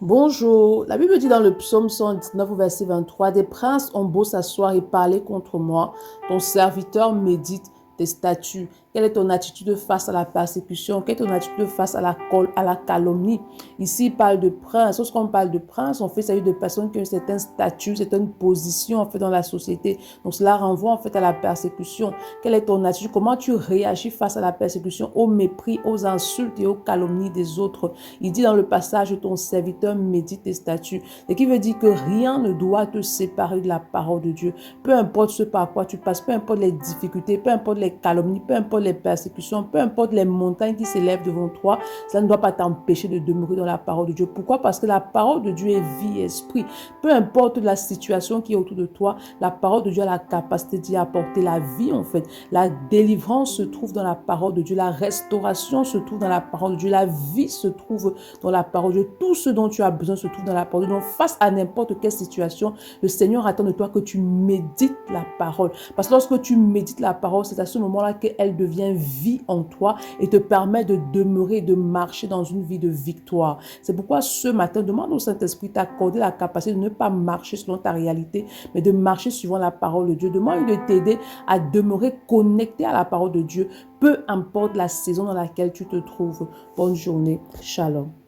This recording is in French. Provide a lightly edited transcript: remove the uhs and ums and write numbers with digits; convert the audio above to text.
Bonjour, la Bible dit dans le psaume 119 au verset 23, des princes ont beau s'asseoir et parler contre moi, ton serviteur médite tes statuts. Quelle est ton attitude face à la persécution? Quelle est ton attitude face à la calomnie? Ici, il parle de prince. Lorsqu'on parle de prince, on fait ça de personnes qui ont un certain statut, certaine position en fait dans la société. Donc cela renvoie en fait à la persécution. Quelle est ton attitude? Comment tu réagis face à la persécution, au mépris, aux insultes et aux calomnies des autres? Il dit dans le passage, ton serviteur médite tes statuts. Ce qui veut dire que rien ne doit te séparer de la parole de Dieu. Peu importe ce par quoi tu passes, peu importe les difficultés, peu importe les calomnies, peu importe les persécutions, peu importe les montagnes qui s'élèvent devant toi, cela ne doit pas t'empêcher de demeurer dans la parole de Dieu. Pourquoi? Parce que la parole de Dieu est vie et esprit. Peu importe la situation qui est autour de toi, la parole de Dieu a la capacité d'y apporter la vie en fait. La délivrance se trouve dans la parole de Dieu. La restauration se trouve dans la parole de Dieu. La vie se trouve dans la parole de Dieu. Tout ce dont tu as besoin se trouve dans la parole de Dieu. Donc face à n'importe quelle situation, le Seigneur attend de toi que tu médites la parole. Parce que lorsque tu médites la parole, c'est à ce moment-là qu'elle devient vie en toi et te permet de demeurer, de marcher dans une vie de victoire. C'est pourquoi ce matin, demande au Saint-Esprit d'accorder la capacité de ne pas marcher selon ta réalité, mais de marcher suivant la parole de Dieu. Demande de t'aider à demeurer connecté à la parole de Dieu, peu importe la saison dans laquelle tu te trouves. Bonne journée. Shalom.